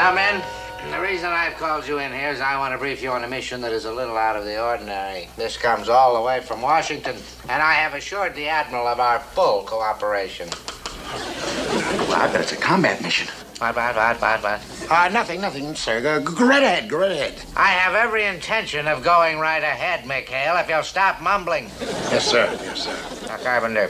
Come in. The reason I've called you in here is I want to brief you on a mission that is a little out of the ordinary. This comes all the way from Washington, and I have assured the Admiral of our full cooperation. Well, I bet it's a combat mission. What? Nothing, sir. Go right ahead, go right ahead. I have every intention of going right ahead, McHale, if you'll stop mumbling. Yes, sir. Yes, sir. Now, Carpenter,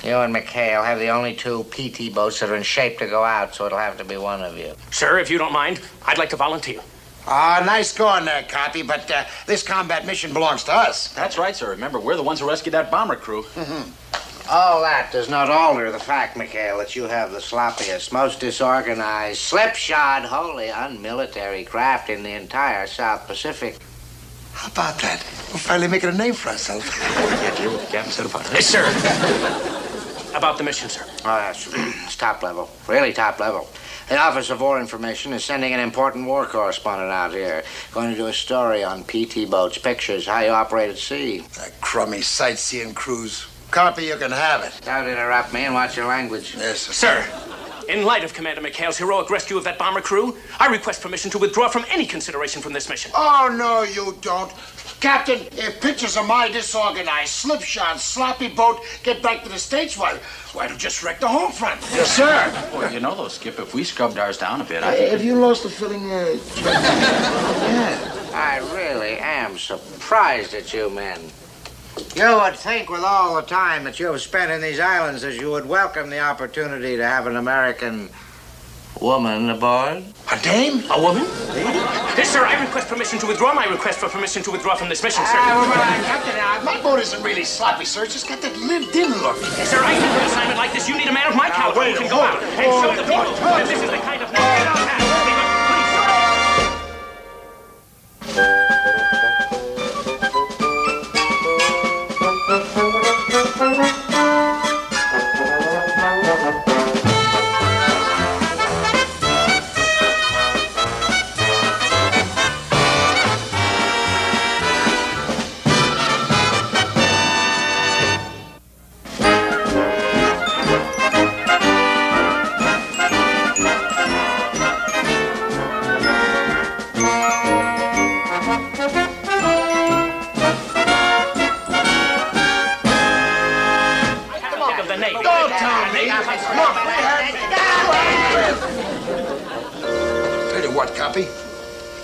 you and McHale have the only two PT boats that are in shape to go out, so it'll have to be one of you. Sir, if you don't mind, I'd like to volunteer. Nice going there, Copy, but this combat mission belongs to us. That's right, sir. Remember, we're the ones who rescued that bomber crew. All that does not alter the fact, McHale, that you have the sloppiest, most disorganized, slipshod, wholly unmilitary craft in the entire South Pacific. How about that? We're finally making a name for ourselves. Yes, sir. About the mission, sir. Oh, yes. It's top level. Really top level. The Office of War Information is sending an important war correspondent out here. Going to do a story on PT boats, pictures, how you operate at sea. That crummy sightseeing cruise. Copy, you can have it. Don't interrupt me and watch your language. Yes, sir. In light of Commander McHale's heroic rescue of that bomber crew, I request permission to withdraw from any consideration from this mission. Oh, no, you don't. Captain, if pictures of my disorganized, slipshod, sloppy boat get back to the States, why don't just wreck the home front? Yes, sir. Well, you know, though, Skip, if we scrubbed ours down a bit, Have you lost the feeling? Yeah. I really am surprised at you men. You would think with all the time that you have spent in these islands that you would welcome the opportunity to have an American woman aboard. A dame? A woman? Yes, sir, I request permission to withdraw my request for permission to withdraw from this mission, sir. Captain, my boat isn't really sloppy, sir. It's just got that lived-in look. Yes, sir, I think for an assignment like this, you need a man of my caliber who can go out and show the people that this is the kind of nation we have.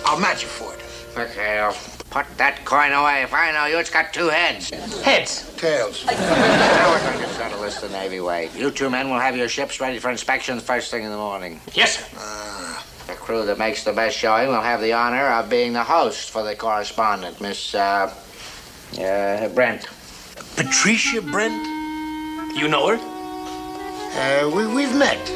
I'll match you for it. McHale, put that coin away. If I know you, it's got two heads. Heads. Tails. Now we're going to settle this the Navy way. You two men will have your ships ready for inspection the first thing in the morning. Yes, sir. The crew that makes the best showing will have the honor of being the host for the correspondent, Miss, Brent. Patricia Brent? You know her? We've met.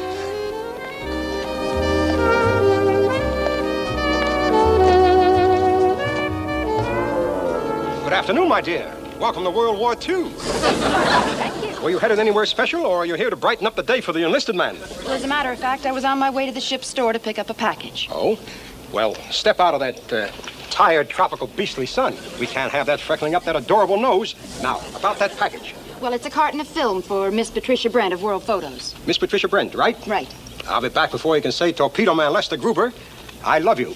Good afternoon, my dear. Welcome to World War II. Thank you. Were you headed anywhere special, or are you here to brighten up the day for the enlisted man? Well, as a matter of fact, I was on my way to the ship's store to pick up a package. Oh? Well, step out of that tired, tropical, beastly sun. We can't have that freckling up that adorable nose. Now, about that package. Well, it's a carton of film for Miss Patricia Brent of World Photos. Miss Patricia Brent, right? Right. I'll be back before you can say, Torpedo Man Lester Gruber, I love you.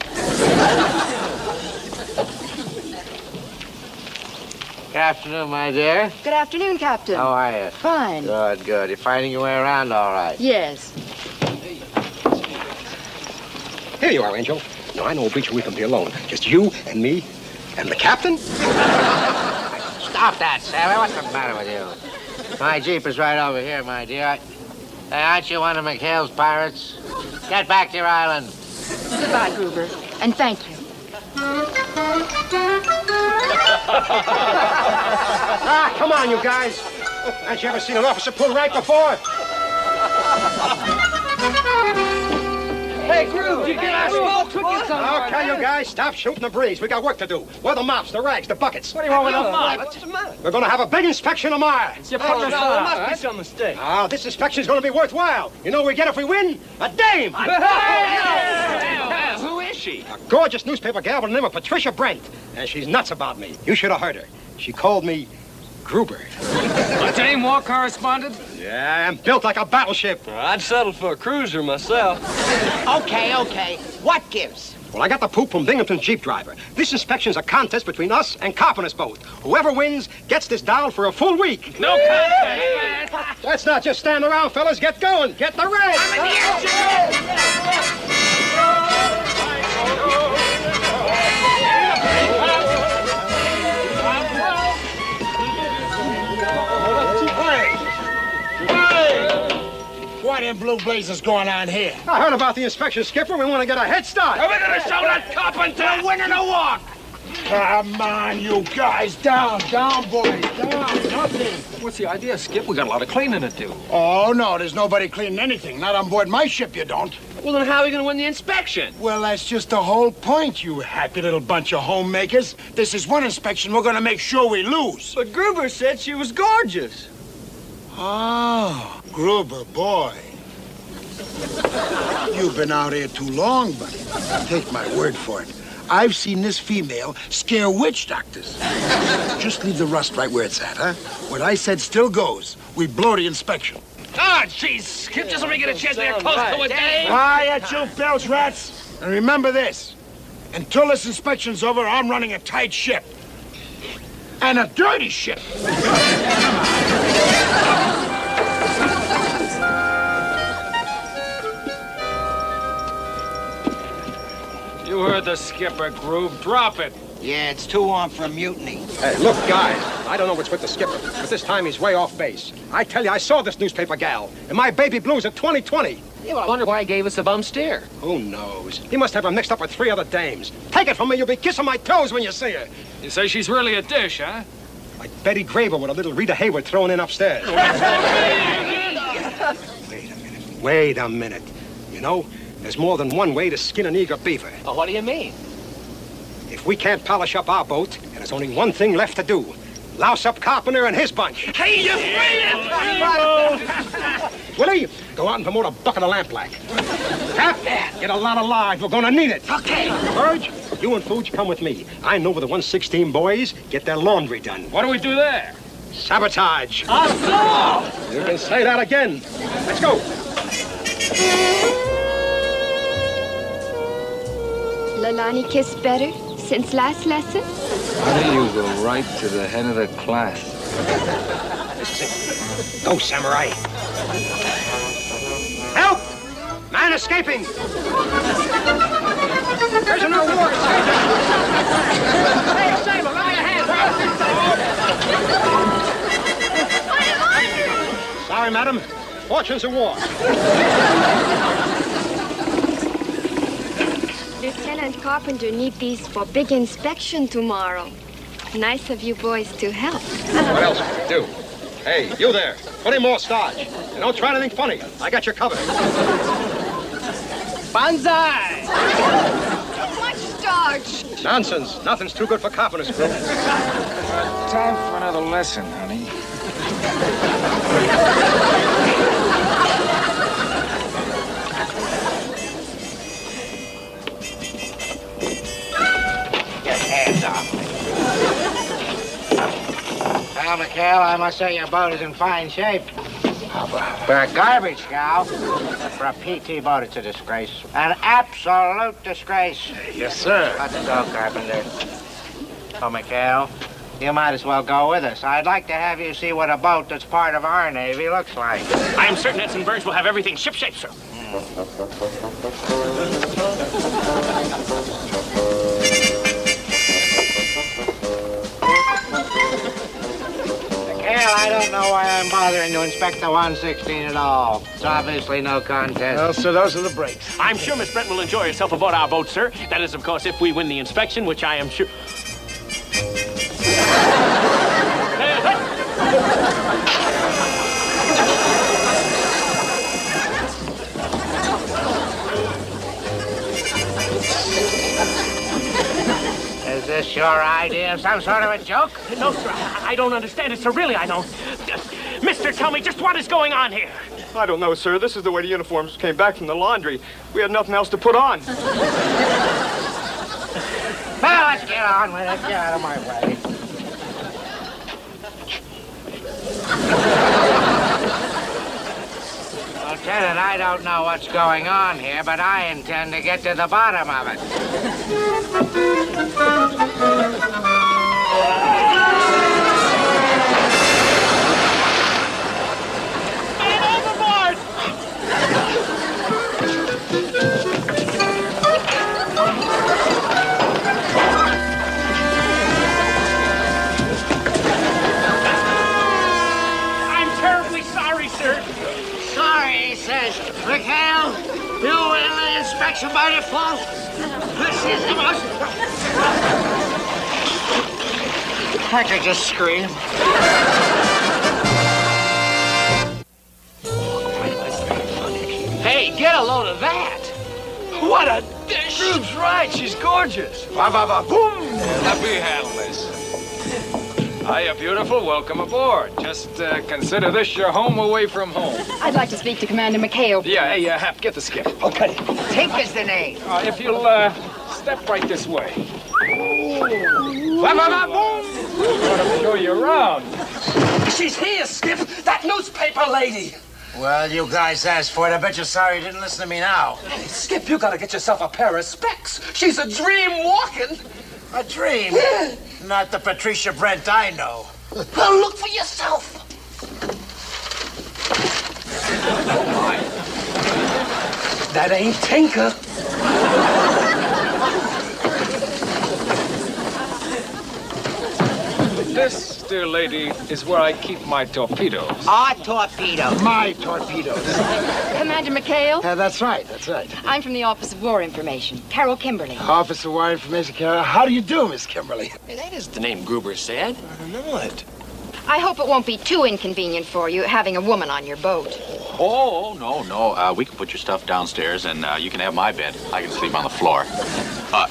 Good afternoon, my dear. Good afternoon, Captain. How are you? Fine. Good, good. You're finding your way around all right? Yes. Here you are, Angel. No, I know, Beecher, we can be alone. Just you and me and the captain. Stop that, sailor. What's the matter with you? My Jeep is right over here, my dear. Hey, aren't you one of McHale's pirates? Get back to your island. Goodbye, Gruber. And thank you. Come on, you guys. Haven't you ever seen an officer pull rank before? Hey, Groove, you get our smoke cookies on. Okay, you guys, stop shooting the breeze. We got work to do. Where are the mops, the rags, the buckets? What do you want with the mop? What's the matter? We're going to have a big inspection tomorrow. There must be some mistake. This inspection's going to be worthwhile. You know what we get if we win? A dame! Who is she? A gorgeous newspaper gal by the name of Patricia Brent. And she's nuts about me. You should have heard her. She called me Gruber. A dame war correspondent? Yeah, I'm built like a battleship. I'd settle for a cruiser myself. Okay. What gives? Well, I got the poop from Binghamton's Jeep driver. This inspection's a contest between us and Carpenter's boat. Whoever wins gets this doll for a full week. No contest. Let's not just stand around, fellas. Get going. Get the red. What in blue blazes going on here? I heard about the inspection, Skipper. We want to get a head start. We're gonna show that carpenter winning a walk. Come on, you guys. Down, boys. Down. Nothing. What's the idea, Skip? We got a lot of cleaning to do. Oh, no, there's nobody cleaning anything. Not on board my ship, you don't. Well, then how are we gonna win the inspection? Well, that's just the whole point, you happy little bunch of homemakers. This is one inspection we're gonna make sure we lose. But Gruber said she was gorgeous. Oh, Gruber, boy. You've been out here too long, buddy. Take my word for it. I've seen this female scare witch doctors. Just leave the rust right where it's at, huh? What I said still goes. We blow the inspection. Ah, jeez, Skip, just let me get a chance to get close to a dame. Quiet, you belch rats. And remember this. Until this inspection's over, I'm running a tight ship. And a dirty ship. You heard the skipper, Groove. Drop it. Yeah, it's too warm for a mutiny. Hey, look, guys. I don't know what's with the skipper, but this time he's way off base. I tell you, I saw this newspaper gal, and my baby blues at 2020. Yeah, well, I wonder why he gave us a bum steer. Who knows? He must have her mixed up with 3 other dames. Take it from me, you'll be kissing my toes when you see her. You say she's really a dish, huh? Like Betty Graver with a little Rita Hayworth thrown in upstairs. Wait a minute. You know, there's more than one way to skin an eager beaver. Oh, what do you mean? If we can't polish up our boat, and there's only one thing left to do. Louse up Carpenter and his bunch. Hey, you Willie, go out and promote a bucket of lamplight. Cap, get a lot of live. We're gonna need it. Okay. Burge, you and Fooge come with me. I know where the 116 boys get their laundry done. What do we do there? Sabotage. Oh, You can say that again. Let's go. Lolani kiss better since last lesson? Why don't you go right to the head of the class? Go, Samurai. Help! Man escaping! There's no war escaping! Hey, Samuel, lend me a hand! Sorry, madam. Fortunes of war. Lieutenant Carpenter need these for big inspection tomorrow. Nice of you boys to help. What else can we do? Hey, you there. Put in more starch. And don't try anything funny. I got you covered. banzai! Too much starch. Nonsense. Nothing's too good for Carpenter's crew. Time for another lesson, honey. Get hands off me. Well, McHale, I must say your boat is in fine shape. For a garbage cow, for a PT boat, it's a disgrace. An absolute disgrace. Yes, sir. Let's go, Carpenter. Oh, McHale, you might as well go with us. I'd like to have you see what a boat that's part of our Navy looks like. I am certain Edson Burns will have everything shipshape, sir. McHale, I don't know why I'm bothering to inspect the 116 at all. It's obviously no contest. Well, so those are the breaks. I'm sure Miss Brent will enjoy herself aboard our boat, sir. That is, of course, if we win the inspection, which I am sure... Is this your idea of some sort of a joke? No, sir, I don't understand it, sir. Really, I don't. Mister, tell me just what is going on here. I don't know, sir. This is the way the uniforms came back from the laundry. We had nothing else to put on. Well, let's get on with it. Get out of my way. Lieutenant, I I don't know what's going on here, but I intend to get to the bottom of it. Man overboard! I'm terribly sorry, sir. Sorry, he says. McHale, you win the inspection by default. This is the most... I could just scream. Hey, get a load of that. What a dish. Rube's right. She's gorgeous. Ba ba ba boom. Let me handle this. Hiya, beautiful. Welcome aboard. Just consider this your home away from home. I'd like to speak to Commander McHale. Yeah, hey, Hap, get the skip. Okay. Tink is the name. If you'll step right this way. Ba ba ba boom. Let me show you around. She's here, Skip. That newspaper lady. Well, you guys asked for it. I bet you're sorry you didn't listen to me now. Hey, Skip, you gotta get yourself a pair of specs. She's a dream walking. A dream. Not the Patricia Brent I know. Well, look for yourself. Oh, my. That ain't Tinker. This, dear lady, is where I keep my torpedoes. Our torpedo. My torpedoes. Commander McHale? That's right, that's right. I'm from the Office of War Information. Carol Kimberly. Office of War Information, Carol. How do you do, Miss Kimberly? Hey, that isn't the name Gruber said. I don't know it. I hope it won't be too inconvenient for you having a woman on your boat. Oh, no. We can put your stuff downstairs, and you can have my bed. I can sleep on the floor.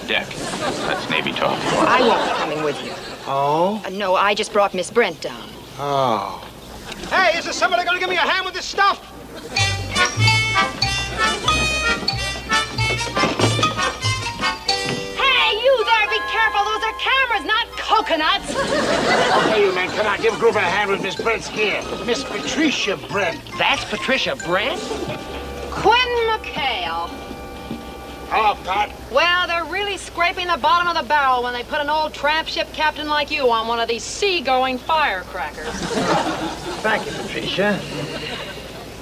Deck. That's Navy talk. I won't be coming with you. Oh? No, I just brought Miss Brent down. Oh. Hey, is there somebody gonna give me a hand with this stuff? Hey, you there, be careful. Those are cameras, not coconuts. Hey, you man, come on, give Gruber a hand with Miss Brent's gear. Miss Patricia Brent. That's Patricia Brent? Quinn McHale. Hello, Pat. Well, they're really scraping the bottom of the barrel when they put an old tramp ship captain like you on one of these sea-going firecrackers. Thank you, Patricia.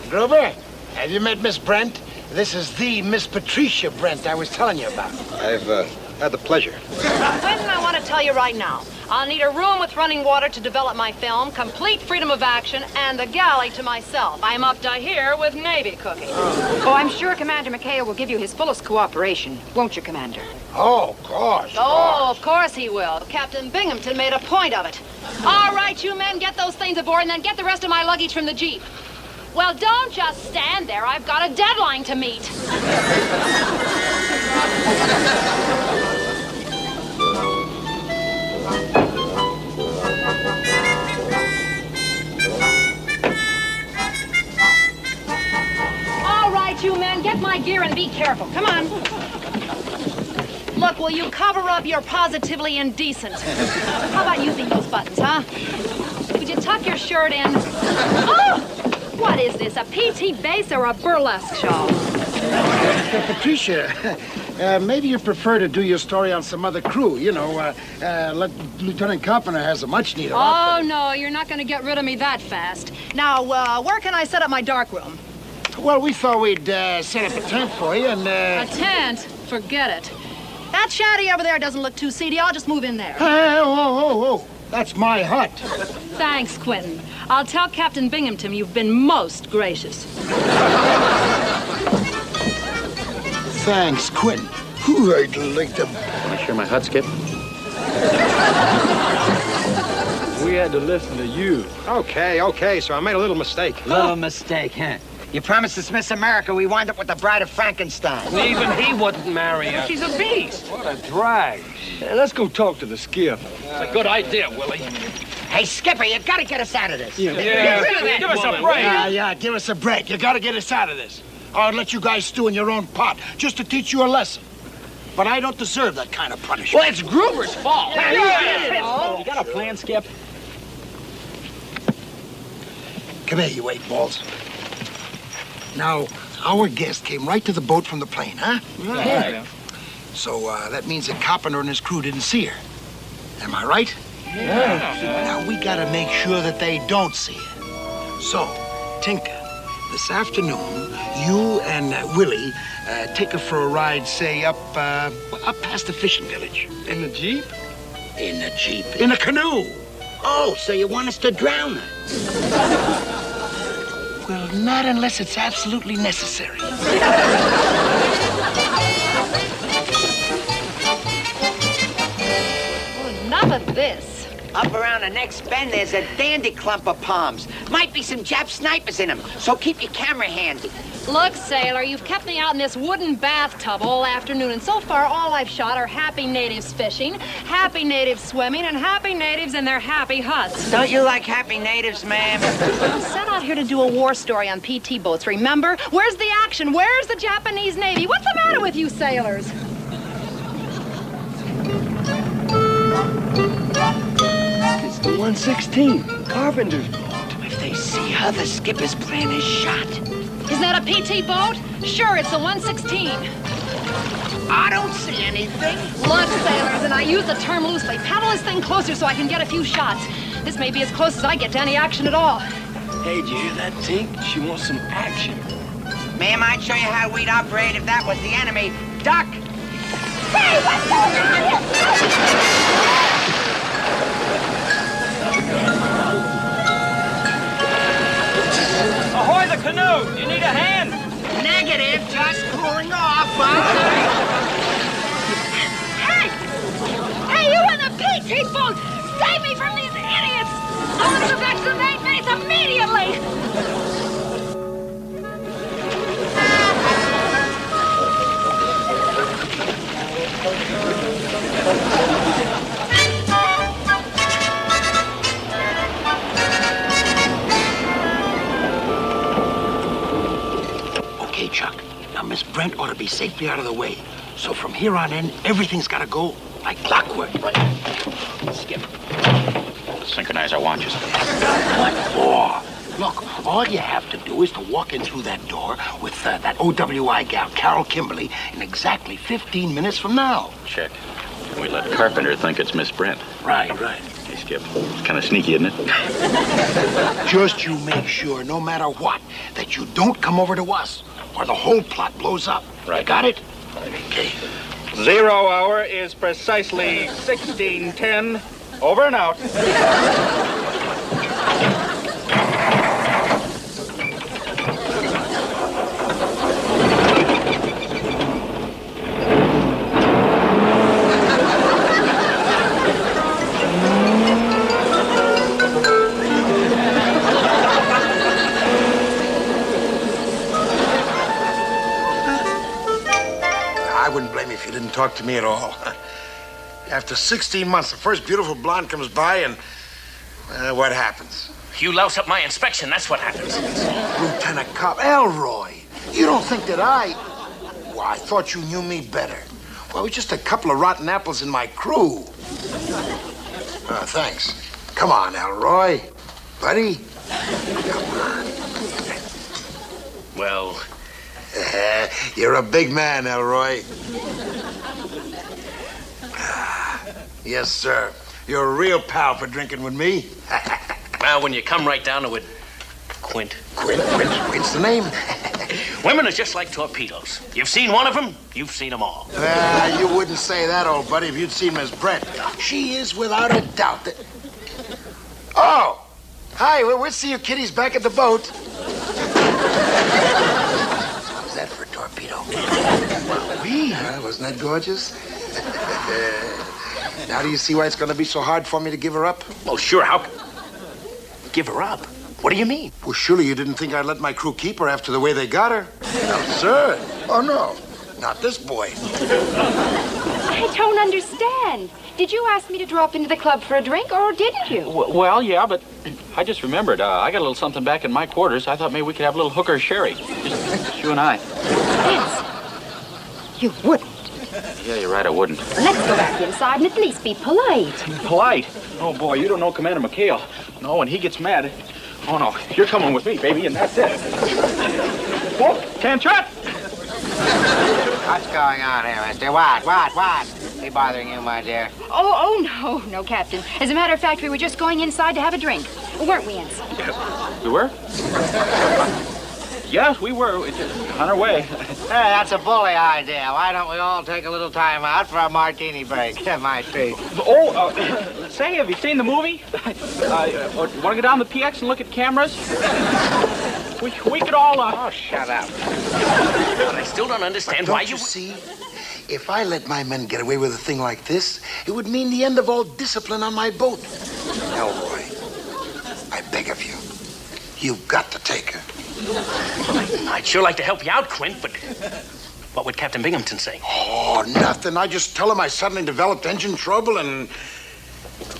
Gruber, have you met Miss Brent? This is the Miss Patricia Brent I was telling you about. I've had the pleasure. Quentin, I want to tell you right now, I'll need a room with running water to develop my film, complete freedom of action, and the galley to myself. I'm up to here with Navy cooking. Oh, I'm sure Commander McHale will give you his fullest cooperation. Won't you, Commander? Oh, gosh. Oh, of course he will. Captain Binghamton made a point of it. All right, you men, get those things aboard and then get the rest of my luggage from the Jeep. Well, don't just stand there. I've got a deadline to meet. All right, you men, get my gear and be careful. Come on. Look, will you cover up? You're positively indecent. How about using those buttons, huh? Would you tuck your shirt in? Oh! What is this, a PT base or a burlesque show? Patricia, maybe you prefer to do your story on some other crew. You know, Lieutenant Carpenter has a much-needed outfit. Oh, no, you're not going to get rid of me that fast. Now, where can I set up my darkroom? Well, we thought we'd set up a tent for you and, A tent? Forget it. That shanty over there doesn't look too seedy. I'll just move in there. Hey, whoa. That's my hut. Thanks, Quentin. I'll tell Captain Binghamton you've been most gracious. Thanks, Quentin. Ooh, I'd like to... Want to share my hut, Skip? We had to listen to you. Okay, so I made a little mistake. Little mistake, huh? You promised us Miss America, we wind up with the Bride of Frankenstein. Even he wouldn't marry her. She's a beast. What a drag. Let's go talk to the skiff. It's a good idea, Willie. Hey, Skipper, you gotta get us out of this. Get rid of that Give us a woman. break. Yeah, give us a break. You gotta get us out of this. I'll let you guys stew in your own pot just to teach you a lesson. But I don't deserve that kind of punishment. Well, it's Gruber's fault. You got a plan, Skip? Come here, you eight balls. Now, Our guest came right to the boat from the plane, huh? Right. So that means that Carpenter and his crew didn't see her. Am I right? Yeah. Now, we gotta make sure that they don't see her. So, Tinker, this afternoon, you and Willie take her for a ride, say, up past the fishing village. In the Jeep? In a Jeep. In a canoe. Oh, so you want us to drown her? Well, not unless it's absolutely necessary. Enough of this. Up around the next bend, there's a dandy clump of palms. Might be some Jap snipers in them, so keep your camera handy. Look, sailor, you've kept me out in this wooden bathtub all afternoon, and so far all I've shot are happy natives fishing, happy natives swimming, and happy natives in their happy huts. Don't you like happy natives, ma'am? I'm sent out here to do a war story on PT boats, remember? Where's the action? Where's the Japanese Navy? What's the matter with you sailors? It's the 116. Carpenter's boat. If they see her, the skipper's plan is shot. Isn't that a PT boat? Sure, it's the 116. I don't see anything. Look, sailors, and I use the term loosely. Paddle this thing closer so I can get a few shots. This may be as close as I get to any action at all. Hey, did you hear that, Tink? She wants some action. Ma'am, I'd show you how we'd operate if that was the enemy. Duck! Hey, what's going on here? Ahoy the canoe! You need a hand? Negative, just cooling off. Hey! Hey, you in the PT boat! Save me from these idiots! I want to back to the main base immediately! Okay, Chuck. Now, Miss Brent ought to be safely out of the way. So from here on in, everything's got to go like clockwork. Skip. Synchronize our watches. What for? Look, all you have to do is to walk in through that door with that OWI gal, Carol Kimberly, in exactly 15 minutes from now. Check. And we let Carpenter think it's Miss Brent. Right. Hey, Skip. It's kind of sneaky, isn't it? Just you make sure, no matter what, that you don't come over to us, or the whole plot blows up. Right. You got it? Okay. 0 hour is precisely 16:10. Over and out. I wouldn't blame you if you didn't talk to me at all. After 16 months, the first beautiful blonde comes by and, what happens? You louse up my inspection, that's what happens. Lieutenant Cop Elroy, you don't think that Well, I thought you knew me better. Well, it was just a couple of rotten apples in my crew. Thanks. Come on, Elroy. Buddy, come on. Well... You're a big man, Elroy. Yes, sir. You're a real pal for drinking with me. Well, when you come right down to it, Quint. Quint's the name. Women are just like torpedoes. You've seen one of them, you've seen them all. You wouldn't say that, old buddy, if you'd seen Miss Brent. She is, without a doubt, that... Oh! Hi, we'll see you kiddies back at the boat. How's that for a torpedo? Wasn't that gorgeous? Now do you see why it's going to be so hard for me to give her up? Well, sure, how... Give her up? What do you mean? Well, surely you didn't think I'd let my crew keep her after the way they got her? No, sir. Oh, no. Not this boy. I don't understand. Did you ask me to drop into the club for a drink, or didn't you? Well, yeah, but I just remembered. I got a little something back in my quarters. I thought maybe we could have a little hooker sherry. Just you and I. Vince, you wouldn't. Yeah, you're right, I wouldn't. Let's go back inside and at least be polite. Polite? Oh, boy, you don't know Commander McHale. No, when he gets mad, Oh, no. You're coming with me, baby, and that's it. Whoa, can't trip. What's going on here, mister? What? Is he bothering you, my dear? Oh, no, Captain. As a matter of fact, we were just going inside to have a drink. Weren't we, Ensign? Yes. We were? Yes, we were. We're just on our way. Hey, that's a bully idea. Why don't we all take a little time out for a martini break? My treat. Say, have you seen the movie? Want to go down the PX and look at cameras? We could all... Oh, shut up. But I still don't understand why you see? If I let my men get away with a thing like this, it would mean the end of all discipline on my boat. Elroy, I beg of you, you've got to take her. I'd sure like to help you out, Quint, but what would Captain Binghamton say? Oh, nothing. I just tell him I suddenly developed engine trouble and...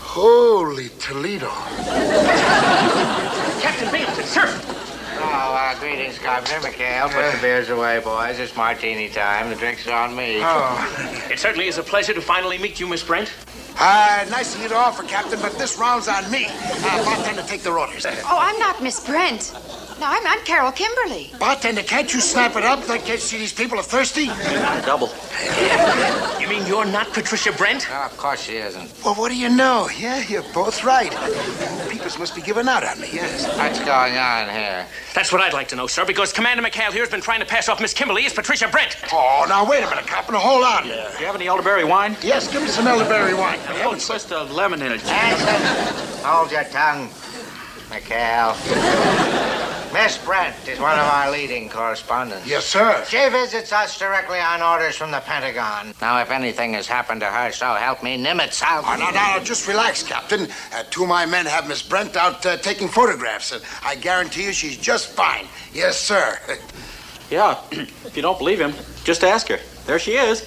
Holy Toledo. Captain Binghamton, sir! Oh, greetings, Governor. McHale, put the beers away, boys. It's martini time. The drinks are on me. Oh. It certainly is a pleasure to finally meet you, Miss Brent. Nice of you to offer, Captain, but this round's on me. Bartender, take the orders. Oh, I'm not Miss Brent. No, I'm Carol Kimberly. Bartender, can't you snap it up? Can't you see these people are thirsty? Double. You mean you're not Patricia Brent? No, of course she isn't. Well, what do you know? Yeah, you're both right. People must be giving out on me, yes. What's going on here? That's what I'd like to know, sir, because Commander McHale here has been trying to pass off Miss Kimberly as Patricia Brent. Oh, now, wait a minute, Captain. Hold on. Do you have any elderberry wine? Yes, give me some elderberry wine. I have a twist of lemon in it. Anson, hold your tongue, McHale. Miss Brent is one of our leading correspondents. Yes, sir. She visits us directly on orders from the Pentagon. Now, if anything has happened to her, so help me Nimitz, now, just relax, Captain. Two of my men have Miss Brent out taking photographs, and I guarantee you she's just fine. Yes, sir. Yeah, if you don't believe him, just ask her. There she is.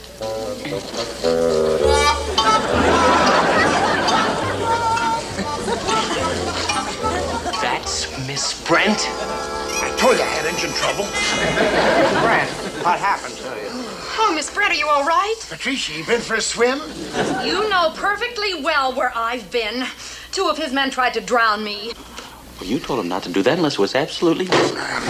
That's Miss Brent? I told you I had engine trouble. Brent, what happened to you? Oh, Miss Brent, are you all right? Patricia, you been for a swim? You know perfectly well where I've been. Two of his men tried to drown me. Well, you told him not to do that unless it was absolutely necessary.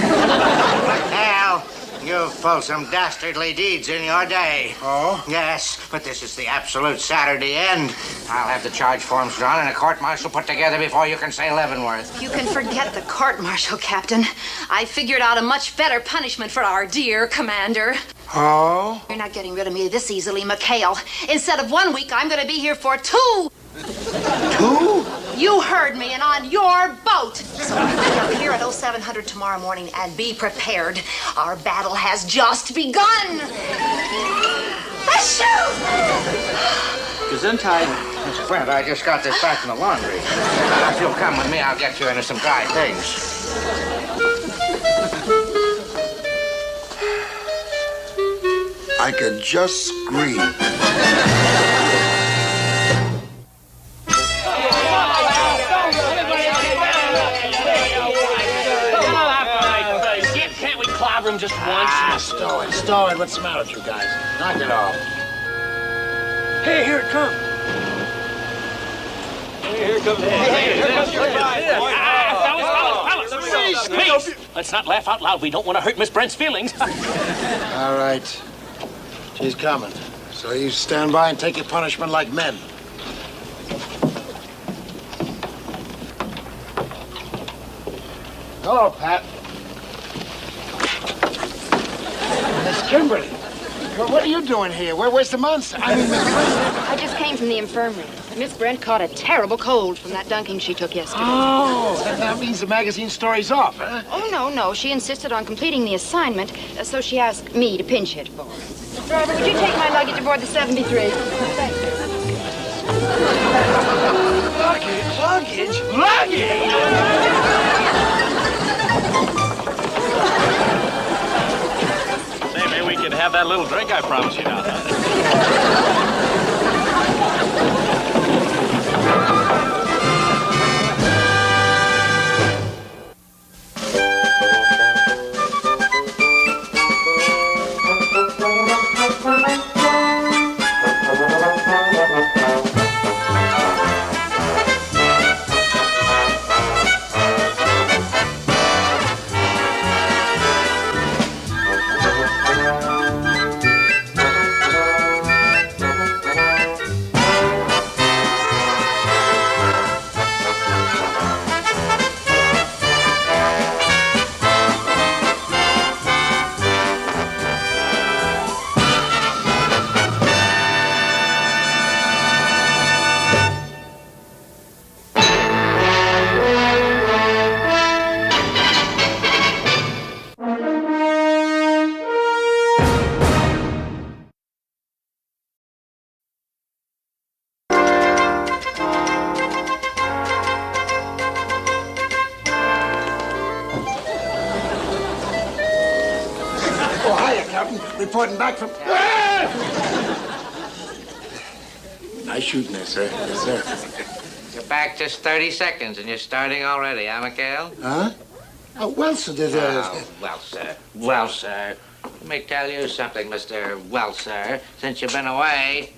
Hal, you've pulled some dastardly deeds in your day. Oh? Yes, but this is the absolute Saturday end. I'll have the charge forms drawn and a court-martial put together before you can say Leavenworth. You can forget the court-martial, Captain. I figured out a much better punishment for our dear commander. Oh? You're not getting rid of me this easily, McHale. Instead of 1 week, I'm going to be here for 2. 2? You heard me, and on your boat. So be here at 0700 tomorrow morning and be prepared. Our battle has just begun. Shoot! Gesundheit. Miss Brent, I just got this back from the laundry. If you'll come with me, I'll get you into some dry things. I could just scream. Can't we clobber him just once? Stow it. What's the matter with you guys? Knock it off. Hey, here it comes. Here comes your fellas, please. Let's not laugh out loud. We don't want to hurt Miss Brent's feelings. All right. She's coming. So you stand by and take your punishment like men. Hello, Pat. Miss Kimberly. What are you doing here? Where's the monster? I mean, Miss Brent. I just came from the infirmary. Miss Brent caught a terrible cold from that dunking she took yesterday. Oh, that means the magazine story's off, huh? Oh, no. She insisted on completing the assignment, so she asked me to pinch hit for her. Driver, would you take my luggage aboard the 73? Thank you. Luggage? Say, maybe we could have that little drink I promised you now. Hiya, Captain. Reporting back from... Nice shooting there, sir. Yes, sir. You're back just 30 seconds, and you're starting already, huh, McHale? Huh? Oh, well, sir, there's well, sir. Well, sir. Let me tell you something, Mr. Well, sir. Since you've been away,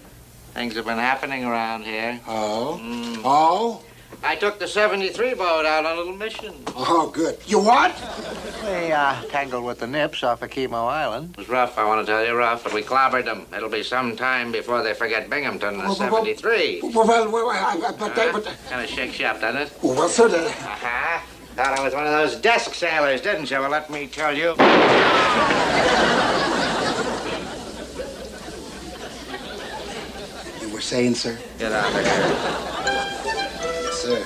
things have been happening around here. Oh? Oh? I took the 73 boat out on a little mission. Oh, good. You what? We tangled with the Nips off of Chemo Island. It was rough, I want to tell you, rough, but we clobbered them. It'll be some time before they forget Binghamton in the 73. Kind of shakes you up, doesn't it? Well, sir, Uh-huh. Thought I was one of those desk sailors, didn't you? Well, let me tell you. You were saying, sir? Get out of here. Yes, sir.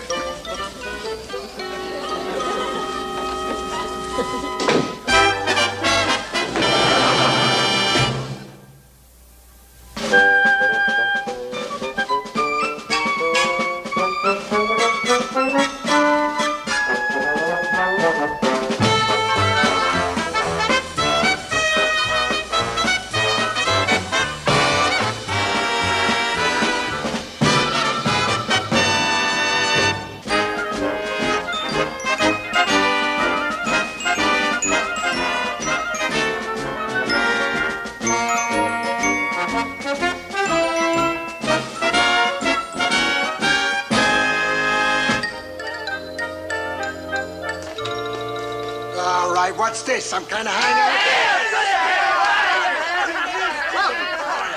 All right, what's this? Some kind of hangout?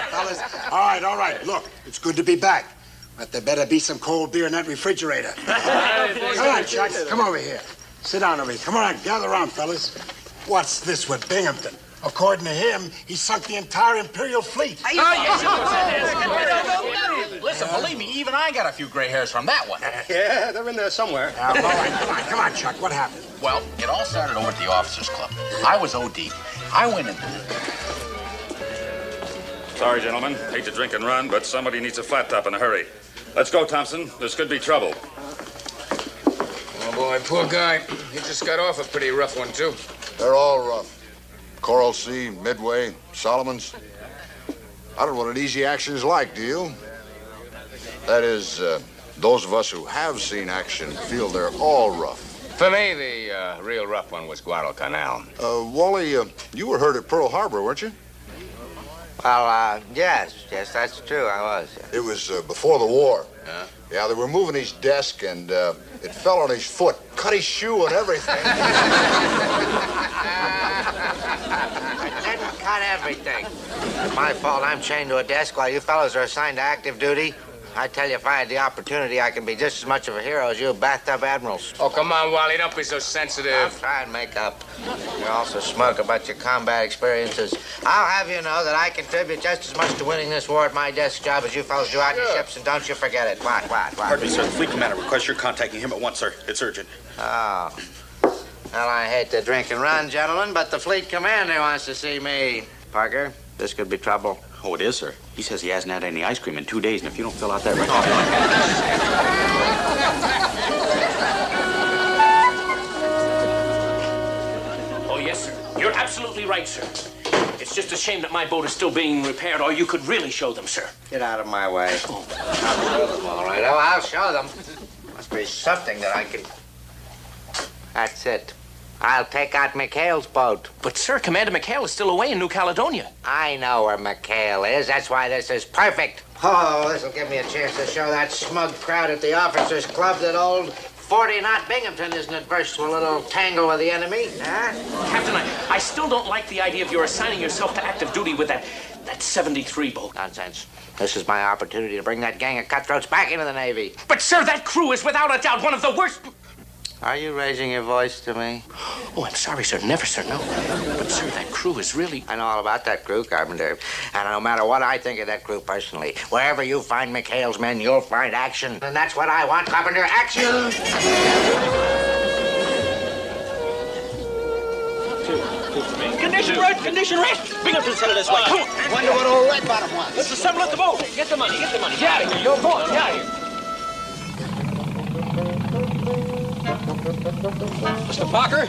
Fellas, all right. Look, it's good to be back. But there better be some cold beer in that refrigerator. Come on, Chuck. Come over here. Sit down over here. Come on, gather around, fellas. What's this with Binghamton? According to him, he sunk the entire Imperial fleet. Listen, believe me, even I got a few gray hairs from that one. Yeah, they're in there somewhere. All right, come on, Chuck. What happened? Well, it all started over at the Officers Club. I was OD. I went in. Sorry, gentlemen. Hate to drink and run, but somebody needs a flat top in a hurry. Let's go, Thompson. This could be trouble. Oh, boy, poor guy. He just got off a pretty rough one, too. They're all rough. Coral Sea, Midway, Solomon's. I don't know what an easy action is like, do you? That is, those of us who have seen action feel they're all rough. For me, the real rough one was Guadalcanal. Wally, you were hurt at Pearl Harbor, weren't you? Well, yes, that's true, I was. It was before the war. Yeah, they were moving his desk, and it fell on his foot. Cut his shoe and everything. I didn't cut everything. It's my fault I'm chained to a desk while you fellows are assigned to active duty. I tell you, if I had the opportunity, I can be just as much of a hero as you bathtub admirals. Oh, come on, Wally, don't be so sensitive. I'll try and make up. You're also smug about your combat experiences. I'll have you know that I contribute just as much to winning this war at my desk job as you fellows do out in your ships, and don't you forget it. What? Pardon me, sir. The fleet commander requests you're contacting him at once, sir. It's urgent. Oh. Well, I hate to drink and run, gentlemen, but the fleet commander wants to see me. Parker, this could be trouble. Oh, it is, sir. He says he hasn't had any ice cream in 2 days, and if you don't fill out that record... Oh, yes, sir. You're absolutely right, sir. It's just a shame that my boat is still being repaired, or you could really show them, sir. Get out of my way. I'll show them, all right. Oh, I'll show them. Must be something that I can... That's it. I'll take out McHale's boat. But, sir, Commander McHale is still away in New Caledonia. I know where McHale is. That's why this is perfect. Oh, this'll give me a chance to show that smug crowd at the Officers Club that old 40-knot Binghamton isn't adverse to a little tangle with the enemy, huh? Captain, I still don't like the idea of your assigning yourself to active duty with that 73 boat. Nonsense. This is my opportunity to bring that gang of cutthroats back into the Navy. But, sir, that crew is without a doubt one of the worst... Are you raising your voice to me? Oh, I'm sorry, sir. Never, sir, no. But, sir, that crew is really... I know all about that crew, Carpenter. And no matter what I think of that crew personally, wherever you find McHale's men, you'll find action. And that's what I want, Carpenter. Action! Condition rest. Binghamton's headed this way. Come on. Wonder what old Red Bottom wants. Let's assemble at the boat. Get the money. Get out of here. You're going. Get out of here. Mr. Parker,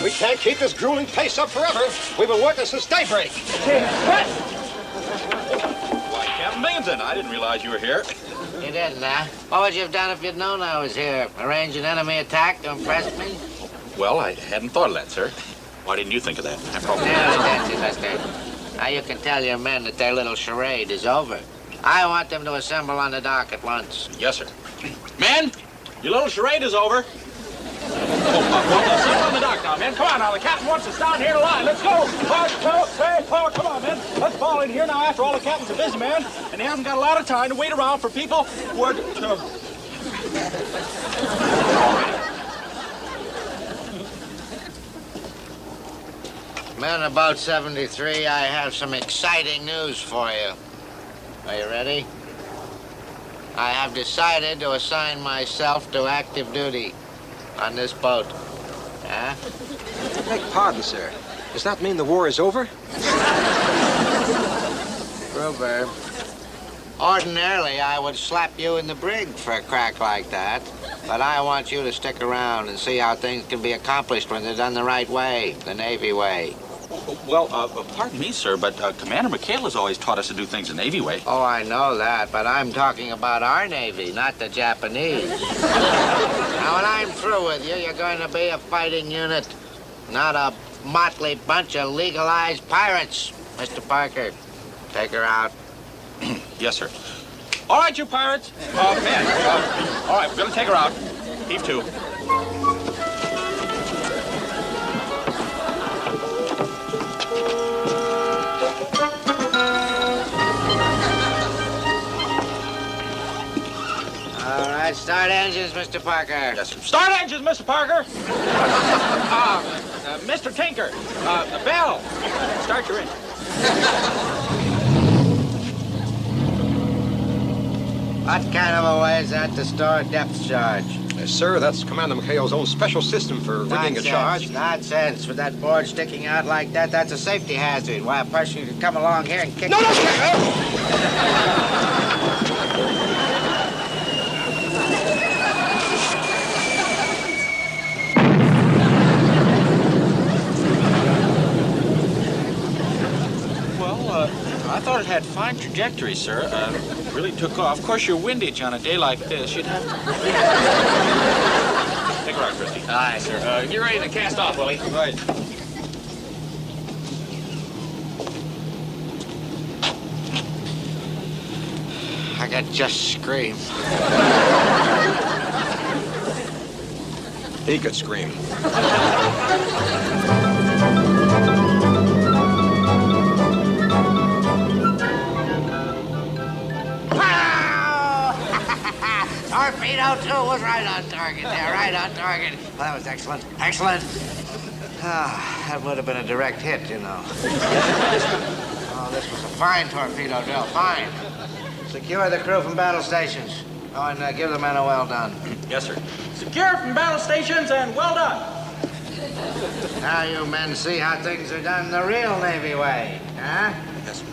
we can't keep this grueling pace up forever. We've been working since daybreak. Why, Captain Binghamton, I didn't realize you were here. You didn't, huh? What would you have done if you'd known I was here? Arrange an enemy attack to impress me? Well, I hadn't thought of that, sir. Why didn't you think of that? I probably... That's it, mister. Now you can tell your men that their little charade is over. I want them to assemble on the dock at once. Yes, sir. Men, your little charade is over. Assemble on the dock now, men. Come on now, the captain wants us down here to line. Let's go. 1, 2, 3, 4. Come on, men. Let's fall in here now. After all, the captain's a busy man, and he hasn't got a lot of time to wait around for people who are... Men of Boat 73, I have some exciting news for you. Are you ready? I have decided to assign myself to active duty on this boat. Huh? Beg pardon, sir. Does that mean the war is over? Gruber, ordinarily I would slap you in the brig for a crack like that. But I want you to stick around and see how things can be accomplished when they're done the right way, the Navy way. Well, pardon me, sir, but Commander McHale has always taught us to do things the Navy way. Oh, I know that, but I'm talking about our Navy, not the Japanese. Now, when I'm through with you, you're going to be a fighting unit, not a motley bunch of legalized pirates. Mr. Parker, take her out. Yes, sir. All right, you pirates. Men, all right, we're going to take her out. Heave to. All right, start engines, Mr. Parker. Yes, sir. Start engines, Mr. Parker. Mr. Tinker, the bell. Start your engine. What kind of a way is that to store a depth charge? Sir, that's Commander McHale's own special system for rigging a charge. Nonsense. With that board sticking out like that, that's a safety hazard. Why, a person could come along here and kick... No! I thought it had fine trajectory, sir. Really took off. Of course, your windage on a day like this, you'd have to... Take her out, Christy. Aye, sir. Get ready to cast off, Willie. Right. I could just scream. He could scream. Torpedo 2 was right on target there, right on target. Well, that was excellent, excellent. Ah, that would have been a direct hit, you know. Oh, this was a fine torpedo drill, fine. Secure the crew from battle stations. Oh, and give the men a well done. Yes, sir. Secure from battle stations and well done. Now you men see how things are done the real Navy way, huh? Yes, sir.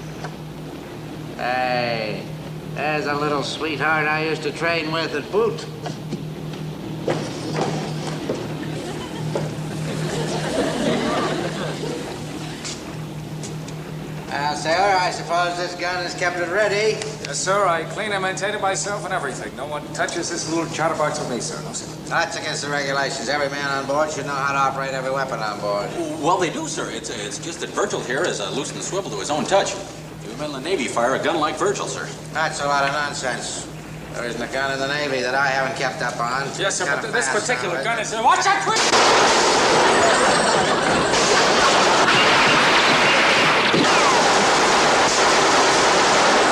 Hey, there's a little sweetheart I used to train with at boot. Sailor, I suppose this gun has kept it ready. Yes, sir. I clean and maintain it myself and everything. No one touches this little chatterbox with me, sir. No, sir. That's against the regulations. Every man on board should know how to operate every weapon on board. Well, they do, sir. It's just that Virgil here has loosened the swivel to his own touch. You men in the Navy fire a gun like Virgil, sir. That's a lot of nonsense. There isn't a gun in the Navy that I haven't kept up on. Yes, sir, but this particular gun is... Watch that twist!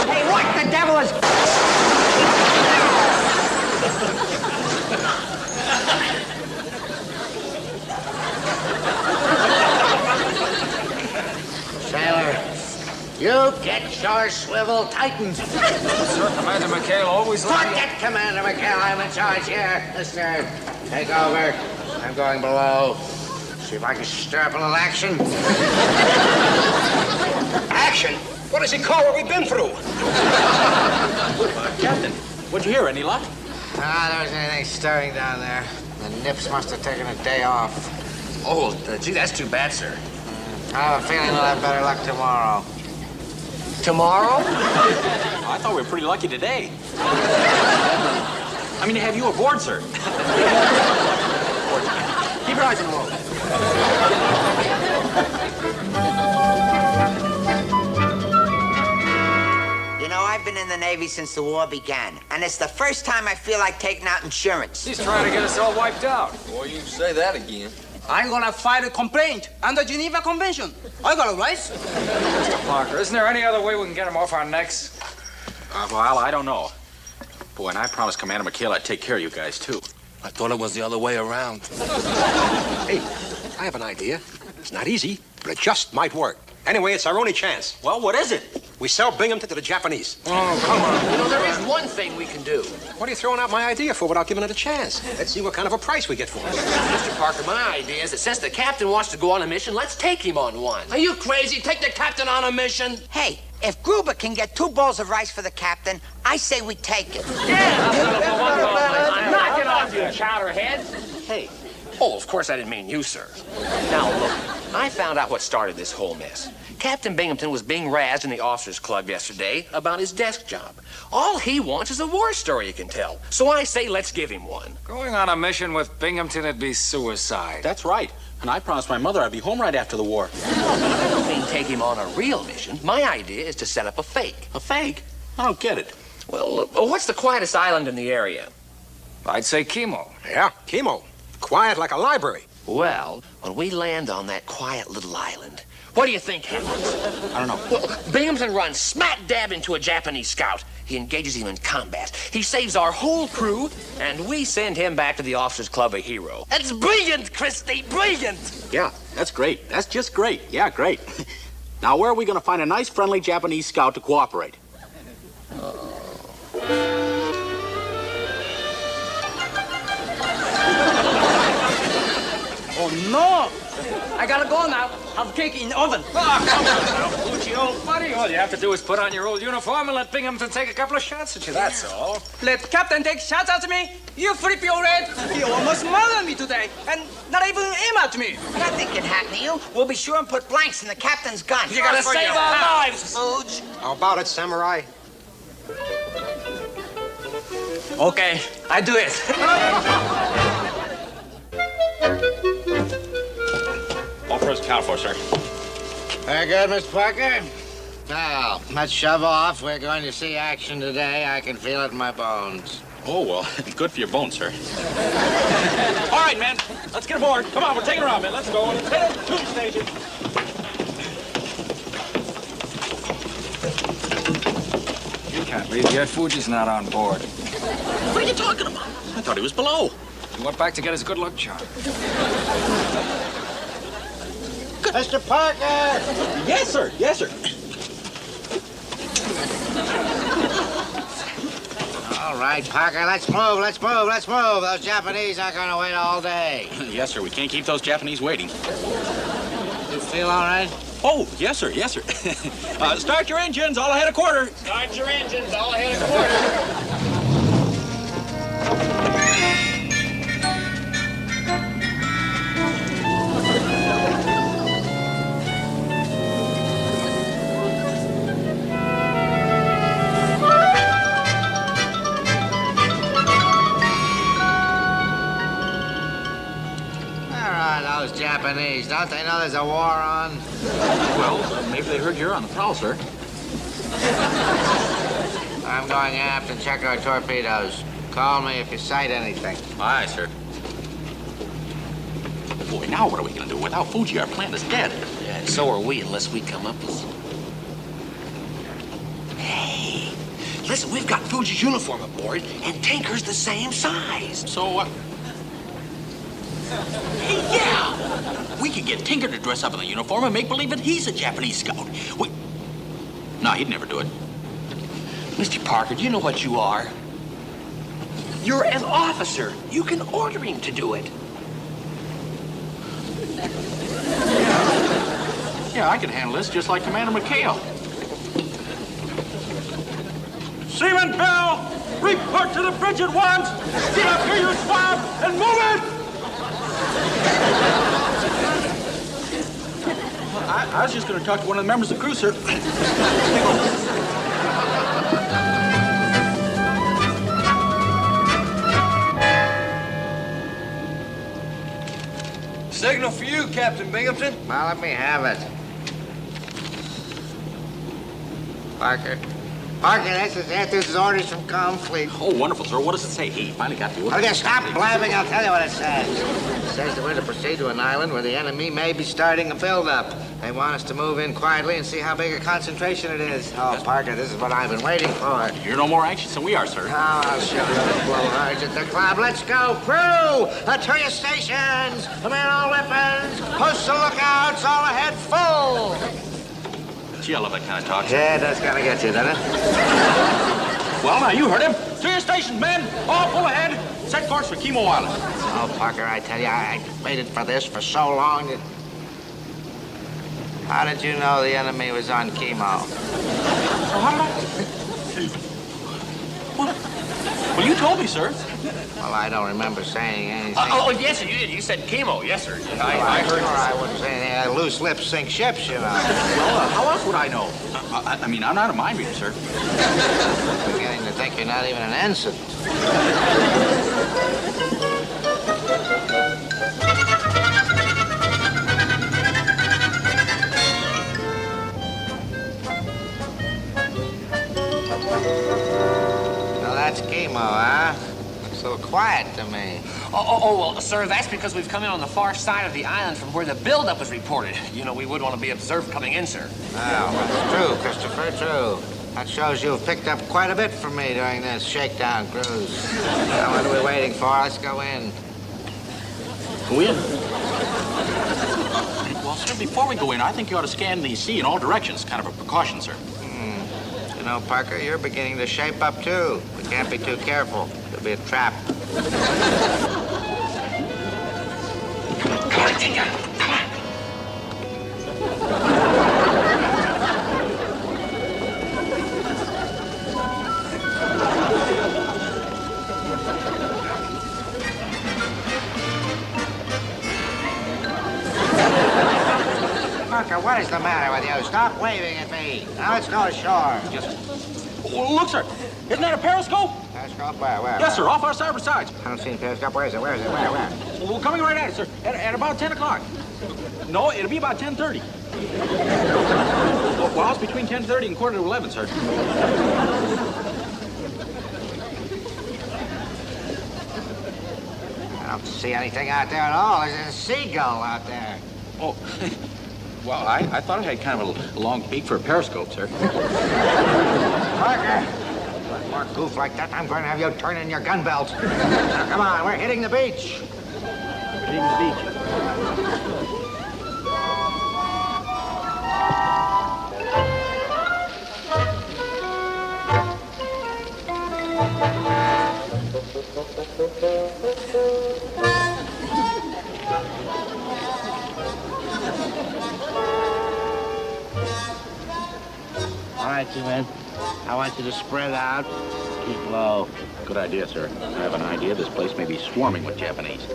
Hey, what the devil is... Sailor, you get your swivel tightened. Sir, Commander McHale always... Forget Commander McHale. I'm in charge here. Mister, take over. I'm going below. See if I can stir up a little action. Action? What does he call what we've been through? Captain, what'd you hear? Any luck? Ah, there wasn't anything stirring down there. The Nips must have taken a day off. Oh, gee, that's too bad, sir. I have a feeling we'll have better luck tomorrow. Tomorrow? I thought we were pretty lucky today. I mean, to have you aboard, sir. Keep your eyes on the road. You know, I've been in the Navy since the war began, and it's the first time I feel like taking out insurance. He's trying to get us all wiped out. Boy, you say that again. I'm gonna file a complaint under Geneva Convention. I got a right. Mr. Parker, isn't there any other way we can get him off our necks? Well, I don't know. Boy, and I promised Commander McHale I'd take care of you guys, too. I thought it was the other way around. Hey, I have an idea. It's not easy, but it just might work. Anyway, it's our only chance. Well, what is it? We sell Binghamton to the Japanese. Oh, come on. You know, there is one thing we can do. What are you throwing out my idea for without giving it a chance? Let's see what kind of a price we get for it. Mr. Parker, my idea is that since the captain wants to go on a mission, let's take him on one. Are you crazy? Take the captain on a mission? Hey, if Gruber can get 2 bowls of rice for the captain, I say we take it. Knock it off, you chowderhead. Hey. Oh, of course I didn't mean you, sir. Now, look, I found out what started this whole mess. Captain Binghamton was being razzed in the officers' club yesterday about his desk job. All he wants is a war story he can tell. So I say let's give him one. Going on a mission with Binghamton would be suicide. That's right. And I promised my mother I'd be home right after the war. I don't mean take him on a real mission. My idea is to set up a fake. A fake? I don't get it. Well, what's the quietest island in the area? I'd say Chemo. Yeah, Chemo. Quiet like a library. Well, when we land on that quiet little island, what do you think happens? I don't know. Well, Binghamton runs smack dab into a Japanese scout. He engages him in combat. He saves our whole crew, and we send him back to the officers' club a hero. That's brilliant, Christy, brilliant! Yeah, that's great. That's just great. Yeah, great. Now, where are we going to find a nice, friendly Japanese scout to cooperate? Oh, no. I gotta go now. Have cake in the oven. Oh, come on now, Fuji, old buddy. All you have to do is put on your old uniform and let Binghamton take a couple of shots at you, that's all. Let Captain take shots at me. You flip your red. He almost murdered me today, and not even aim at me. Nothing can happen to you. We'll be sure and put blanks in the captain's gun. You gotta save our lives, Fuge. How about it, Samurai? Okay, I do it. All first count for, sir. Very good, Mr. Parker. Now, let's shove off. We're going to see action today. I can feel it in my bones. Oh, well, good for your bones, sir. All right, men. Let's get aboard. Come on, we're taking her out, man. Let's go. Let's head to the station. You can't leave yet. Fuji's not on board. What are you talking about? I thought he was below. He went back to get his good luck charm. Mr. Parker! Yes, sir. Yes, sir. All right, Parker, let's move, let's move, let's move. Those Japanese aren't going to wait all day. Yes, sir. We can't keep those Japanese waiting. You feel all right? Oh, yes, sir. Yes, sir. Start your engines. All ahead a quarter. Start your engines, all ahead a quarter. Those Japanese, don't they know there's a war on? Well, maybe they heard you're on the prowl, sir. I'm going aft and check our torpedoes. Call me if you sight anything. Aye, sir. Boy, now what are we going to do? Without Fuji, our plan is dead. Yeah, and so are we, unless we come up with... Hey, listen, we've got Fuji's uniform aboard, and Tinker's the same size. So what? Hey, yeah! We could get Tinker to dress up in the uniform and make believe that he's a Japanese scout. No, he'd never do it. Mr. Parker, do you know what you are? You're an officer. You can order him to do it. Yeah, I could handle this just like Commander McHale. Seaman Bell, report to the bridge at once. Get up here, you swab, and move it! I was just going to talk to one of the members of the crew, sir. Signal for you, Captain Binghamton. Well, let me have it. Parker. Parker, this is it. This is orders from Comfleet. Oh, wonderful, sir. What does it say? He finally got the order. Oh, just stop blabbing. I'll tell you what it says. It says that we're to proceed to an island where the enemy may be starting a build-up. They want us to move in quietly and see how big a concentration it is. Oh, Parker, this is what I've been waiting for. You're no more anxious than we are, sir. Oh, I'll show you the blowhards at the club. Let's go, crew! To your stations! Man all weapons! Post the lookouts! All ahead full! Gee, I love that kind of talk. Yeah, that's gonna get you, doesn't it? Well, now, you heard him. To your stations, men! All full ahead! Set course for Chemo Island. Oh, Parker, I tell you, I waited for this for so long that... How did you know the enemy was on chemo? Oh, how did I... Well, you told me, sir. Well, I don't remember saying anything. Oh, yes, sir, you did. You said chemo. Yes, sir. I heard. Sure, I wouldn't say anything. Loose lips sink ships, you know. Well, how else would I know? I mean, I'm not a mind reader, sir. I'm beginning to think you're not even an ensign. Well, that's chemo, huh? So quiet to me. Well, sir, that's because we've come in on the far side of the island from where the buildup was reported. You know, we would want to be observed coming in, sir. Well, that's true, Christopher, true. That shows you've picked up quite a bit from me during this shakedown cruise. Now, what are we waiting for? Let's go in. Go in? Well, sir, before we go in, I think you ought to scan the sea in all directions. Kind of a precaution, sir. You know, Parker, you're beginning to shape up, too. We can't be too careful. It'll be a trap. Come on, Tinker. Come on. Parker, what is the matter with you? Stop waving at me. Now let's go ashore. Oh, look, sir. Isn't that a periscope? Periscope? Where? Yes, sir. Off our starboard sides. I don't see any periscope. Where is it? Where? Well, we're coming right at it, sir. At about 10 o'clock. No, it'll be about 10:30. Well, it's between 10:30 and quarter to 11, sir. I don't see anything out there at all. There's a seagull out there. Oh, well, I thought it had kind of a long beak for a periscope, sir. Parker! One more goof like that, I'm going to have you turning your gun belt. Now, come on, we're hitting the beach. Hitting the beach. All right, you men. I want you to spread out. Keep low. Good idea, sir. I have an idea this place may be swarming with Japanese.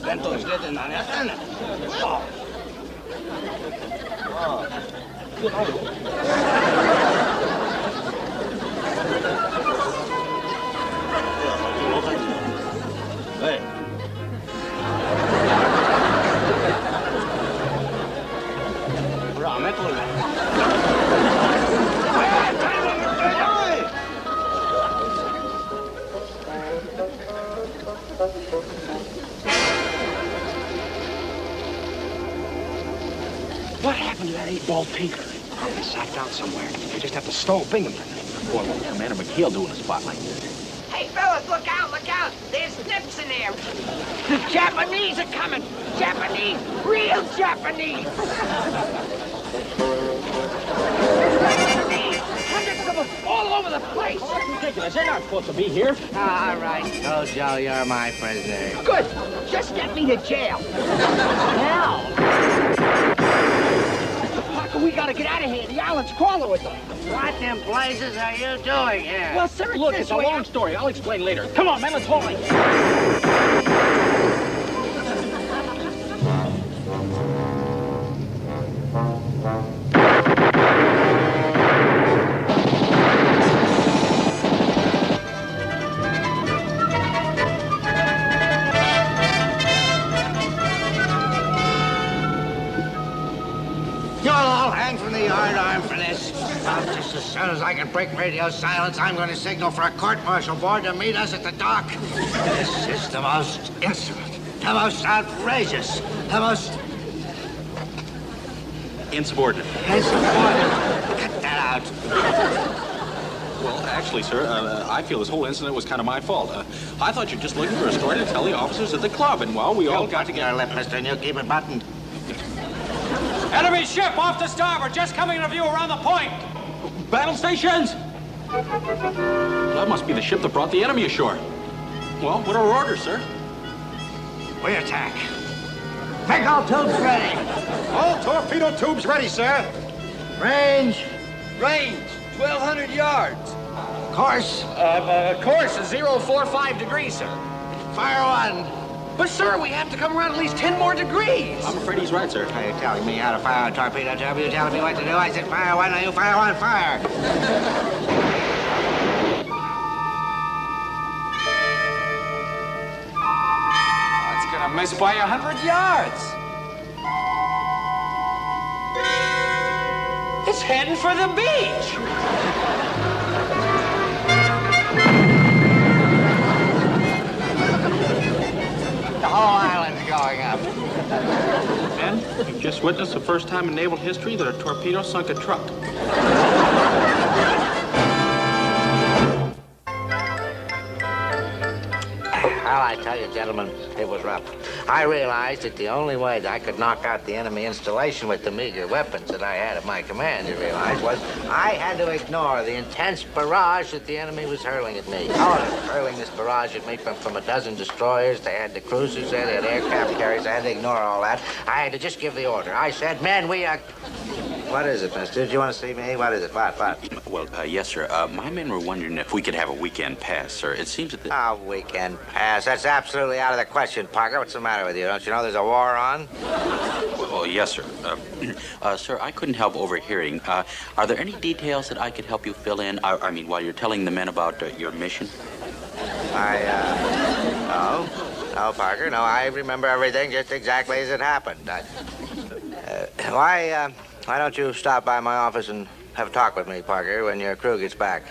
弁当してて何やってんねん。これ飴取るね。What happened to that 8-ball tinker? Probably sacked out somewhere. You just have to stall Binghamton. Boy, what would Commander McHale do in a spot like this? Hey, fellas, look out, look out. There's nips in there. The Japanese are coming. Japanese, real Japanese. Hundreds of them all over the place. That's ridiculous. They're not supposed to be here. All right, so Joe, you're my prisoner. Good. Just get me to jail. Now. Parker, we gotta get out of here. The island's crawling with them. What in blazes are you doing here? Well, sir, look, it's a long story. I'll explain later. Come on, man, let's haul it. You'll all hang from the yardarm for this. Now, just as soon as I can break radio silence, I'm going to signal for a court-martial board to meet us at the dock. This is the most insolent, the most outrageous, the most... Insubordinate. Insubordinate. Cut that out. Well, actually, sir, I feel this whole incident was kind of my fault. I thought you were just looking for a story to tell the officers at the club, and, well, we all got to get... Your lip, mister, and you keep it buttoned. Enemy ship off to starboard, just coming into view around the point. Battle stations! Well, that must be the ship that brought the enemy ashore. Well, what are our orders, sir? We attack. Make all tubes ready. All torpedo tubes ready, sir. Range. Range, 1,200 yards. Course. Course is 045 degrees, sir. Fire one. But, sir, we have to come around at least 10 more degrees. I'm afraid he's right, sir. Are you telling me how to fire a torpedo tube? You telling me what to do? I said fire one, now you fire one, fire. Oh, it's gonna miss by 100 yards. It's heading for the beach. The whole island's going up. Men, we've just witnessed the first time in naval history that a torpedo sunk a truck. Well, I tell you, gentlemen, it was rough. I realized that the only way that I could knock out the enemy installation with the meager weapons that I had at my command, you realize, was I had to ignore the intense barrage that the enemy was hurling at me. Oh, they were hurling this barrage at me from a dozen destroyers. They had the cruisers there, they had aircraft carriers. I had to ignore all that. I had to just give the order. I said, men, we are... What is it, mister? Do you want to see me? What is it? What? Well, yes, sir. My men were wondering if we could have a weekend pass, sir. It seems that... A weekend pass? That's absolutely out of the question, Parker. What's the matter with you? Don't you know there's a war on? Well, yes, sir. Sir, I couldn't help overhearing. Are there any details that I could help you fill in? I mean, while you're telling the men about your mission? No, Parker. No, I remember everything just exactly as it happened. Why don't you stop by my office and have a talk with me, Parker, when your crew gets back?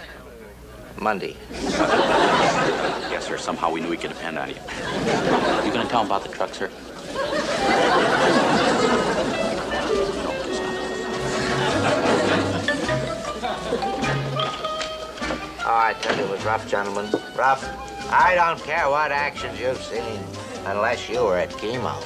Monday. Yes, sir. Somehow we knew we could depend on you. You gonna tell them about the truck, sir? Oh, I tell you, it was rough, gentlemen. Rough. I don't care what actions you've seen, unless you were at chemo.